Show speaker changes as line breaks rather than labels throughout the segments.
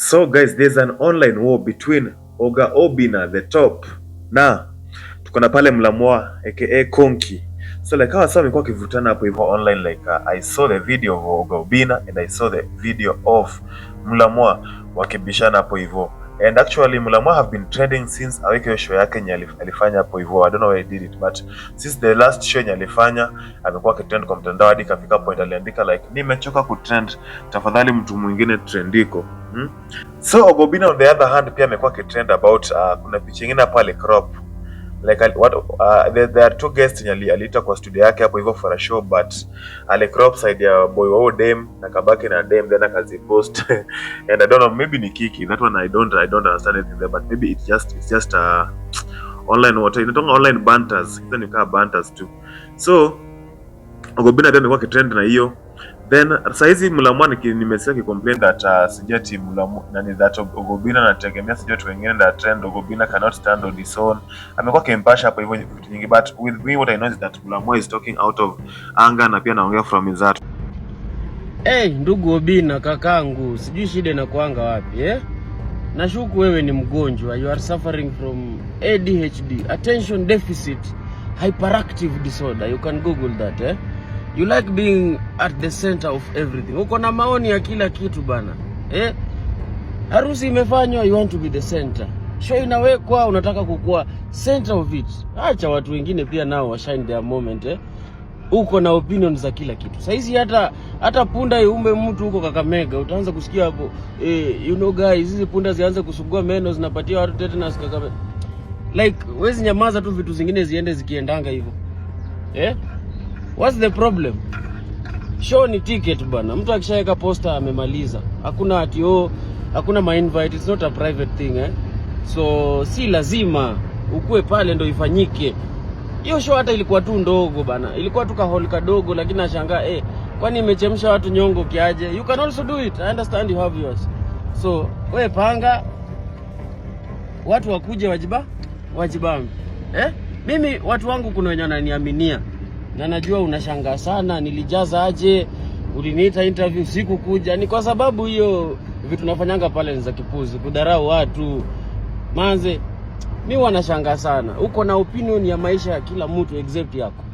So guys, there's an online war between Obinna the top na tuko na pale Mulamwa aka Konki. So like hawa sasa wamekuwa kivutana hapo hivyo online like I saw the video of Obinna and I saw the video of Mulamwa wakibishana hapo hivyo. And actually Mulamwa have been trending since aweke show yake yenye alifanya hapo hivyo. I don't know why he did it, but since the last show yenye alifanya amekuwa kitrend kwa mtandao hadi kafika point aliandika like nimechoka kutrend, tafadhali mtu mwingine trendiko. So Obinna on the other hand pia amekuwa kitrend about kuna picha nyingine pale crop like there are two guests yenye aliita kwa studio yake hapo hivyo for a show, but ale crop side ya boy wao dem na kabaki na dem then akazipost and I don't know, maybe ni kiki that one, I don't understand anything there, but maybe it's just online water inatonga online banters, hizo ni kama banters tu. So Obinna ndio amekuwa kitrend na hiyo. Then saizi Mulamwa nimesikia complain that sijati Mulamwa nani that Obinna anategemea sijati wengine na trend Obinna cannot stand on his own. Amekuwa kempasha hapo hivyo vitu nyingi, but with me what I know is that Mulamwa is talking out of anger na pia anaongea from his heart.
Ndugu Obinna kakangu, sijui shida na kuanga wapi Nashuku wewe ni mgonjwa, you are suffering from ADHD, attention deficit hyperactive disorder. You can google that You like being at the center of everything. Uko na maoni ya kila kitu bana. Harusi imefanywa, you want to be the center. Show inawekwa, unataka kukua center of it. Acha watu wengine pia nao washine their moment Uko na opinion za kila kitu. Saizi hata punda iumbe mtu huko Kakamega, utaanza kusikia hapo you know guys, hizi punda zianze kusugua meno zinapatia watu tetanus Kakamega. Like wezi nyamaza tu, vitu zingine ziende zikiendanga hivyo. What's the problem? Show ni ticket bana. Mtu akishaweka poster amemaliza. Hakuna ati hakuna my invite, it's not a private thing So si lazima ukue pale ndo ifanyike. Hiyo show hata ilikuwa tu ndogo bana. Ilikuwa tu kahol kadogo, lakini nashangaa kwani imechemsha watu nyongo kiaje? You can also do it. I understand you have yours. So wewe panga watu wakuje wajibambe. Mimi watu wangu kuna wenye wananiaminia. Na najua unashangaa sana nilijaza aje, uliniita interview siku kuja. Ni kwa sababu hiyo vitu nafanyanga pale ni za kipuzi, kudharau watu. Manze, mimi wanashangaa sana. Uko na opinion ya maisha ya kila mtu except yako.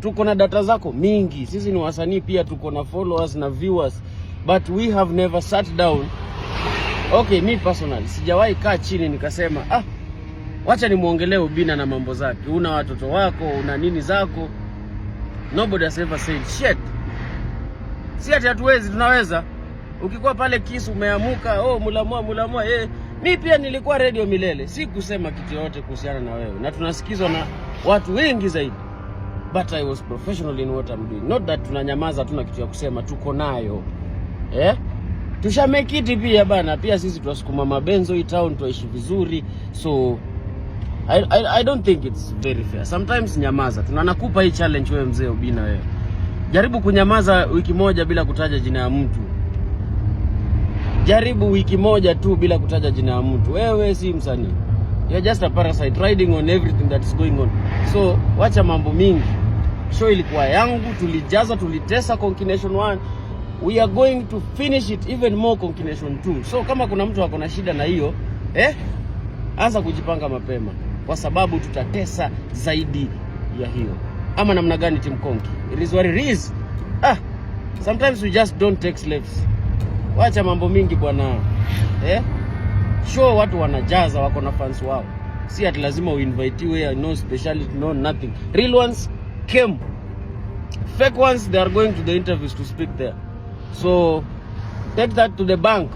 Tuko na data zako mingi. Sisi ni wasanii pia, tuko na followers na viewers, but we have never sat down. Okay, me personally sijawahi kaa chini nikasema wacha nimuongelee Obinna na mambo zake. Una watoto wako, una nini zako. Nobody has ever said shit. Si ati hatuwezi, tunaweza. Ukikuwa pale Kisu umeamuka, Mulamwa mimi pia nilikuwa radio milele. Si kusema kitu yote kuhusiana na wewe. Na tunasikizwa na watu wengi zaidi. But I was professional in what I'm doing. Not that tunanyamaza tuna kitu ya kusema, tuko nayo. Tushamake it pia bana. Pia sisi tunasukuma mabenzo hii town tuishi vizuri. So I don't think it's very fair. Sometimes nyamaza. Tunanakupa hii challenge wewe mzee Obinna wewe. Jaribu kunyamaza wiki moja bila kutaja jina ya mtu. Jaribu wiki moja tu bila kutaja jina ya mtu. Wewe si msanii. You're just a parasite riding on everything that is going on. So, wacha mambo mingi. Show ilikuwa yangu, tulijaza, tulitesa Combination 1. We are going to finish it even more Combination 2. So, kama kuna mtu ako na shida na hiyo, anza kujipanga mapema. Kwa sababu tutatesa zaidi ya hiyo. Ama namna gani Team Konki? It is what it is. Sometimes we just don't take slaves. Wacha mambo mingi bwana. Show watu wanajaza, wako na fans wao. Si ati lazima uinvitiwe, no speciality, no nothing. Real ones came. Fake ones, they are going to the interviews to speak there. So take that to the bank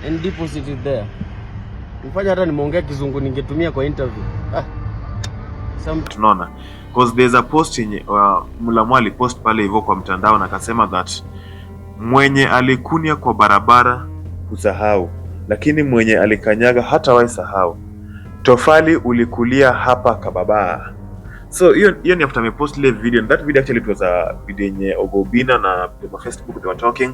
and deposit it there. Mfanya hata nimeongea kizungu ningetumia kwa interview.
Tunaona because there's a post yenye Mulamwa alipost pale hivyo kwa mtandao na akasema that mwenye alikunia kwa barabara usahau, lakini mwenye alikanyaga hata wahi sahau. Tofali ulikulia hapa kababa. So hiyo ni after me post ile video, and that video actually it was a video yenye Obinna na kwa Facebook they were talking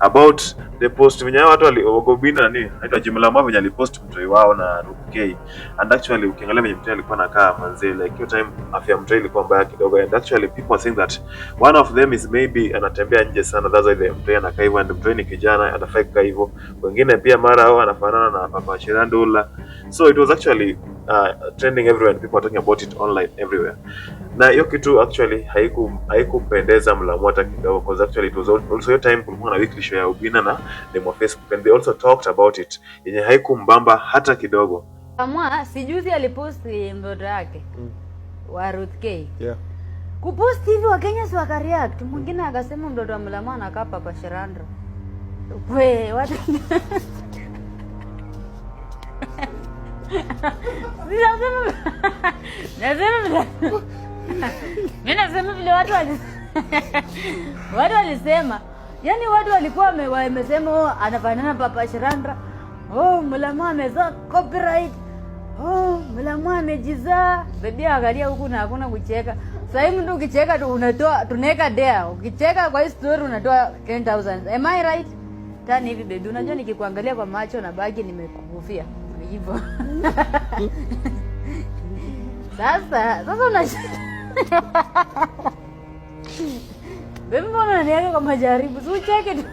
about the post venye watu wali Obinna na nini aitwa Mulamwa venye alipost mtoi wao na Ruth, and actually ukiangalia venye mtoi alikuwa anakaa manze, like hiyo time afya mtoi ilikuwa mbaya kidogo, and actually people are saying that one of them is maybe anatembea nje sana, that's why the mtoi anakaa hivyo, and mtoi ni kijana anafaa kukaa hivyo. Wengine pia mara hao anafanana na Papa Shirandula, so it was actually trending everywhere and people are talking about it online everywhere. Na hiyo kitu actually haikupendeza Mulamwa hata kidogo, because actually it was also your time kulikuwa na weekly show ya Obinna na demo Facebook, and they also talked about it yenye haikumbamba hata kidogo.
Mulamwa sijuzi aliposti mtoto yake wa Ruth.
Yeah.
Kuposti hivi Wakenya si wakareact. Mwingine akasema mtoto wa Mulamwa anakaa Papa Shirandula. We what? Nasema vile watu walisema, yani watu walikuwa wamesema anafanana Papa Shirandula. Oh, Mulamwa ameza copyright. Oh, Mulamwa amejizaa. Baby angalia huku na hakuna kucheka. Sasa hivi mtu ukicheka tu tunaweka dare. Ukicheka kwa hii story unatoa 10,000. Am I right? Tani hivi baby, unajua nikikuangalia kwa macho na baki nimekufia. Hivyo. Sasa una Baby mbona unaniaga kwa majaribu? Si ucheke tu.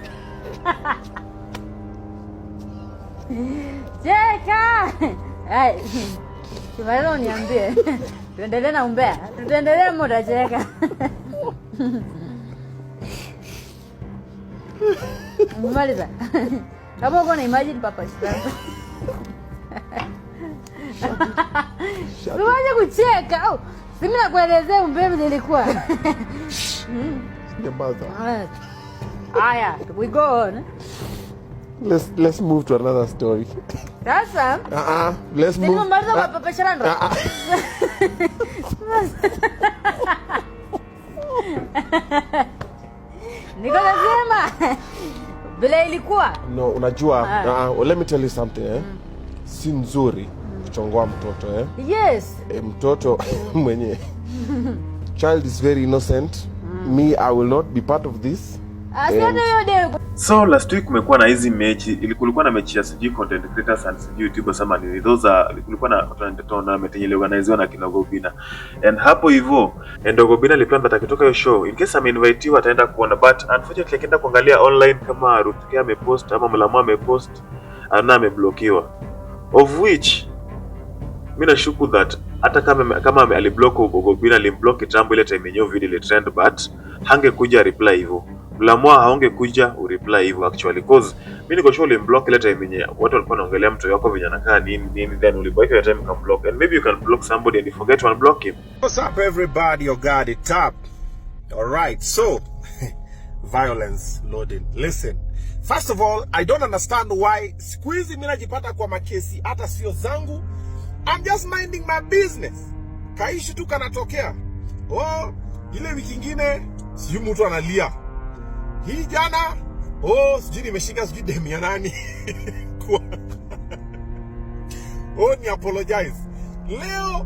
Cheka. Hai. Tumaona uniambie. Tuendelee na umbea. Tutaendelea muda cheka. Mmaliza. Kama uko na imagine Papa Shirandula. Unaanza kucheka au? Mimi nakuelezea umbea nilikuwa.
Nyamaza.
Aya, we go on.
Let's move to another story.
Sasa?
Let's move.
Ndio mwanzo wa Papa Shirandula. Nikasema bila ilikuwa.
No, unajua, let me tell you something, si nzuri kuchongoa mtoto,
Yes.
Mtoto mwenye child is very innocent. Me, I will not be part of this.
So last week kumekuwa na hizi mechi, kulikuwa na mechi ya sijui content creators and sijui YouTubers sama ni those kulikuwa na tournament yenye organizewa na kina Obinna. And hapo hivyo Obinna aliplan that akitoka hiyo show in case ameinvitiwa ataenda kuona, but unfortunately akaenda kuangalia online kama Ruth amepost ama Mulamwa amepost ana ameblokiwa, of which mimi nashuku that hata kama aliblock Obinna alimblock kitambo ile time yenyewe video ile trend, but hangekuja reply hivyo. Mulamwa haongekuja ureply hivyo actually, cause mimi niko sure ulimblock ile time yenyewe watu walikuwa wanaongelea mtu wako venye anakaa nini, then uliblock ile time can block, and maybe you can block somebody and you forget to unblock him.
What's up everybody, you got it up. All right, so violence loading. Listen, first of all, I don't understand why squeeze mimi najipata kwa makesi hata sio zangu. I'm just minding my business. Kaishi tu kanatokea. Oh, ile wiki nyingine sijui mtu analia. Hii jana sijui nimeshika sijui demu ya nani. Ni apologize. Leo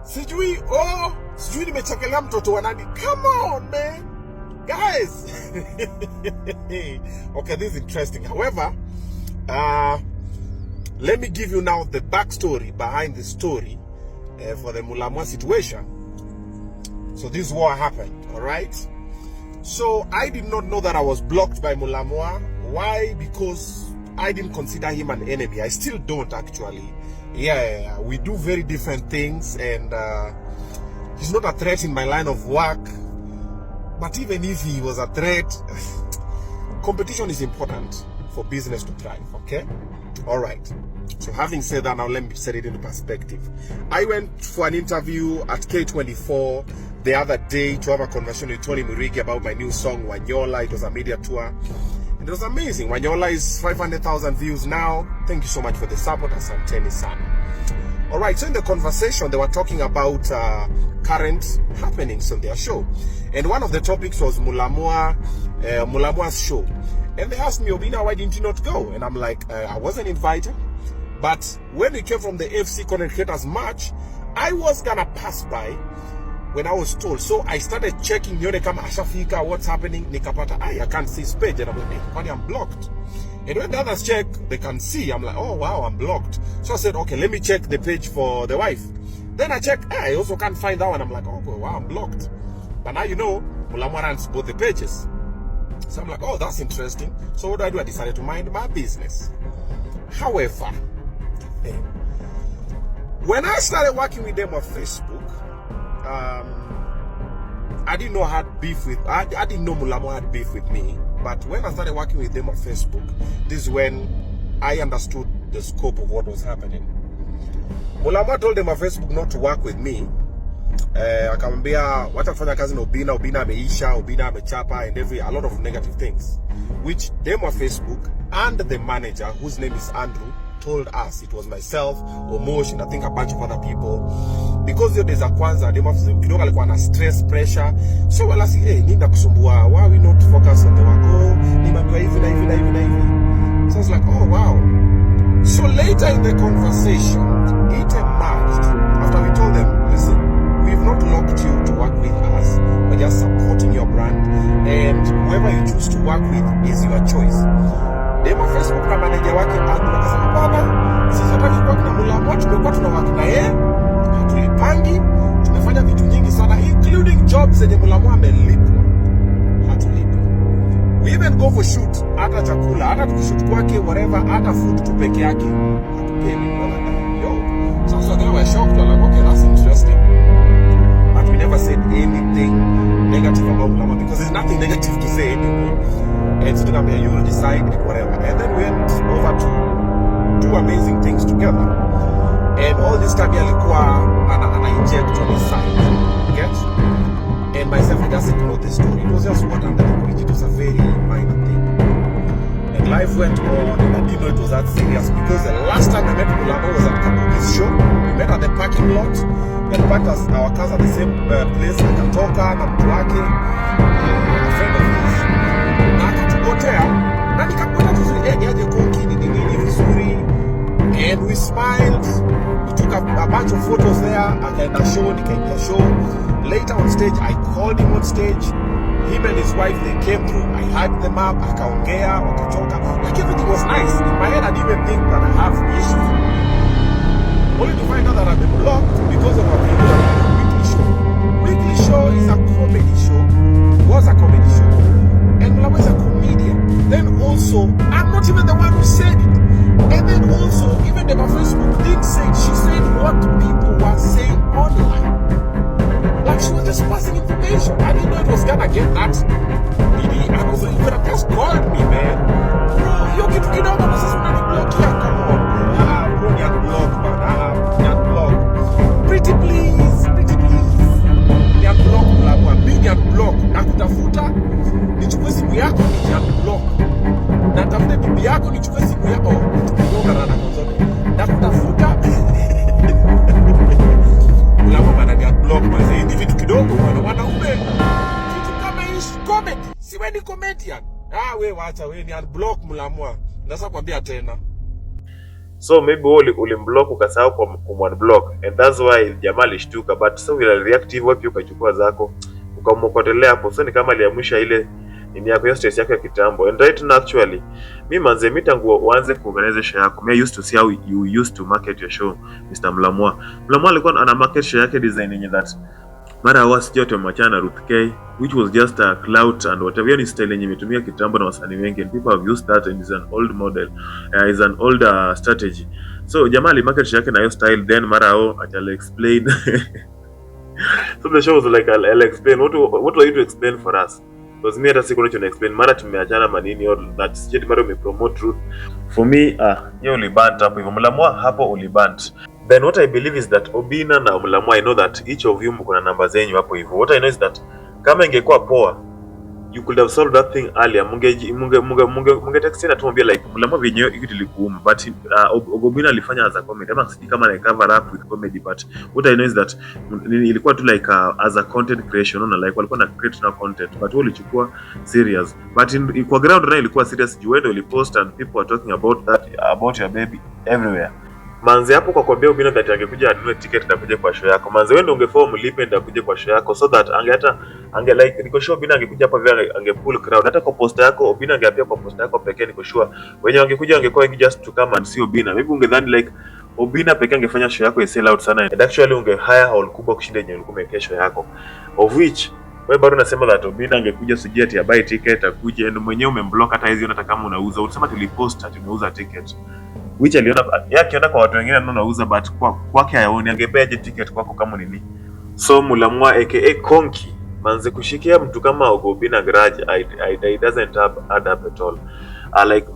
sijui nimechekelea mtoto wa nani. Come on man. Guys. Okay, this is interesting. However, let me give you now the backstory behind the story for the Mulamwa situation. So this is what happened, all right? So I did not know that I was blocked by Mulamwa. Why? Because I didn't consider him an enemy. I still don't actually. Yeah, we do very different things, and he's not a threat in my line of work. But even if he was a threat, competition is important for business to thrive, okay? All right. So having said that, now let me set it into perspective. I went for an interview at K24 the other day to have a conversation with Tony Murigi about my new song, Wanyola. It was a media tour. It was amazing. Wanyola is 500,000 views now. Thank you so much for the support. Asanteni sana. All right, so in the conversation, they were talking about current happenings on their show. And one of the topics was Mulamwa's show. And they asked me, Obinna, why didn't you not go? And I'm like, I wasn't invited. But when we came from the FC Content Creators March, I was gonna pass by. when I was told. So I started checking, nione kama ashafika, what's happening, nikapata, I can't see his page, and I'm like, hey, I'm blocked. And when the others check, they can see. I'm like, oh wow, I'm blocked. So I said, okay, let me check the page for the wife. Then I check, I also can't find that one. I'm like, oh wow, I'm blocked. But now you know, Mulamwa runs both the pages. So I'm like, oh, that's interesting. So what do? I decided to mind my business. However, when I started working with them on Facebook, I didn't know I had beef with, I didn't know Mulamwa had beef with me. But when I started working with them on Facebook, this is when I understood the scope of what was happening. Mulamwa told them on Facebook not to work with me. Akamwambia watafanya kazi na Obinna, Obinna ameisha, Obinna amechapa, and a lot of negative things, which them on Facebook and the manager, whose name is Andrew, told us. It was myself, Omosh, and I think a bunch of other people. Because yo days kwanza, them on Facebook kidogo alikuwa na stress, pressure. So wala si, hey, nini nakusumbua? Why we not focus on the work? Oh, nimeambiwa hivi na hivi na hivi na hivi. So I was like, oh wow. So later in the conversation, it emerged after we told them, listen, we've not locked you to work with us. We're just supporting your brand, and whoever you choose to work with is your choice. Demo Facebook na manager wake Andrew akasema, baba, sisi hataki kuwa na Mulamwa, tumekuwa tunawaki na yeye, hatulipangi, tumefanya vitu nyingi sana, including jobs zenye Mulamwa amelipwa, hatulipi. We even go for shoot, hata chakula, hata tukishoot kwake, whatever, hata food tu peke yake, hatupeni. So they were shocked. They're like, okay, that's interesting. But we never said anything negative about Mulamwa, because there's nothing negative to say anymore. And so you will decide whatever. And then we went over to do amazing things together. And all this time, alikuwa ana inject on his side. Get? And myself, I doesn't know the story. It was just what under the bridge. It was a very minor thing. And life went on, and I didn't know it was that serious, because the last time I met Mulamwa was at Kabuki's show. We met at the parking lot, and parked our cars at the same place. Akatoka na mtu wake, a friend of his, na akatupotea, na nikamwona tu aje konki ni nini vizuri, and we smiled. We took a bunch of photos there. Akaenda show, nikaingia show. Later on stage, I called him on stage. Him and his wife, they came through. I hyped them up. Akaongea, wakachoka. Like everything was nice. In my head, I didn't even think that I have issues. Only to find out that I've been blocked because of a video on a weekly show. Weekly show is a comedy show. Was a comedy show. And Mulamwa is a comedian. Then also, I'm not even the one who said it. And then also, even the Facebook didn't say it. She said what people were saying online. Like she was just passing information. I didn't know it was gonna get that. And also, you could have just called me, man. Bro, yo kitu kidogo na sasa unaniblock here. Come on, bro. Bro, ni unblock, man. Ni unblock. Pretty please. Ni unblock, Mulamwa. Mimi ni unblock. Nakutafuta, nichukue simu yako, ni unblock. Natafuta bibi yako, nichukue simu yako. Tukigonga rana kwa zote. Nakutafuta. Mulamwa bana ni unblock, man. Hivi vitu kidogo, wanaume. Kitu kama hii comedy. Siwe ni comedian. We wacha, we ni unblock Mulamwa. Nasa kwambia tena.
So maybe ulimblock ukasahau kumunblock, and that's why jamaa alishtuka, but so will reactive wapi ukachukua zako ukamkotelea hapo. So ni kama aliamsha ile nini yako, hiyo stress yako ya kitambo. And right now actually mimi manze mitangu uanze kuorganize show yako. Me used to see how you used to market your show, Mr. Mulamwa. Mulamwa alikuwa ana market show yake design yenye that mara was joto machana Ruth K, which was just a clout and whatever. Hiyo ni style yenye imetumia kitambo na wasanii wengi, and people have used that, and is an old model, is an older strategy. So jamaa alimarket show yake na hiyo style, then mara I'll explain. So the show was like I'll explain. What were you to explain for us? Because me hata siku nicho explain mara tumeachana manini all that shit, mara umepromote Ruth. For me hiyo ulibant hapo hivyo. Mulamwa hapo ulibant. Then what I believe is that Obinna na Mulamwa, I know that each of you mko na namba zenyu hapo hivyo. What I know is that kama ingekuwa poa, you could have solved that thing earlier. Munge text na tumwambia like Mulamwa venyewe kitu ilikuuma, but Obinna alifanya as a comedy. Ama sisi kama like cover up with comedy, but what I know is that ilikuwa tu like as a content creation, na like walikuwa na create na content, but wao walichukua serious. But kwa ground na ilikuwa serious. Juendo ilipost and people were talking about that, about your baby everywhere. Manze hapo kwa kuambia Obinna that angekuja anunue ticket na kuja kwa show yako. Manze wewe ndio ungefaa mlipe ndio kuja kwa show yako so that ange like niko sure Obinna angekuja hapa vile ange pull crowd. Hata kwa poster yako Obinna angeapia kwa poster yako pekee, niko sure wenye wangekuja wangekuwa wengi just to come and see Obinna. Maybe ungedhani like Obinna pekee angefanya show yako isell out sana. And actually unge hire hall kubwa kushinda yenye ulikuwa umeweka show yako. Of which wewe bado unasema that Obinna angekuja sijui ati buy ticket akuje and mwenyewe umemblock hata hizo hata kama unauza. Unasema tulipost ati unauza ticket. Which aliona akiona kwa watu wengine anauza but kwake hayaoni, angebeaje ticket kwako kama nini? So Mulamwa aka Konki manze kushikia mtu kama Obinna garage it doesn't add up at all. Like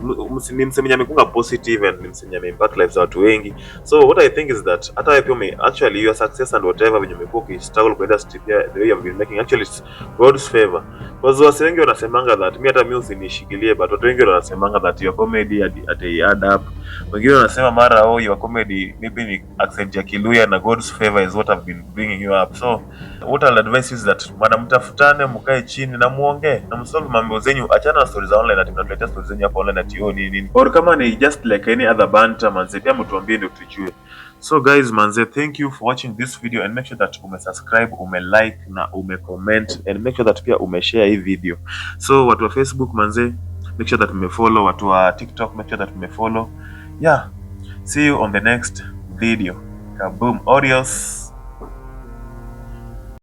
ni mseminya amekunga positive and ni mseminya impact lives za watu wengi. So what I think is that hata wewe pia actually your success and whatever when you make struggle kwa industry the way you have been making actually it's God's favor. Because watu wengi wanasemanga that hata mimi usinishikilie, but watu wengi wanasemanga that your comedy at add up. Wengine wanasema mara your comedy maybe ni accent ya Kiluya na God's favor is what have been bringing you up. So what I'll advise is that mtafutane, mkae chini na muongee na msolve mambo zenyu, achana na stories za online ati mnatuletea stories zenyu hapa online ati nini. Or kama ni just like any other banter manze, pia mtuambie ndio tujue. So guys manze, thank you for watching this video and make sure that subscribe, like na comment and make sure that pia share hii video. So watu wa Facebook manze, make sure that follow, watu wa TikTok make sure that follow. Yeah, see you on the next video. Kaboom, adios.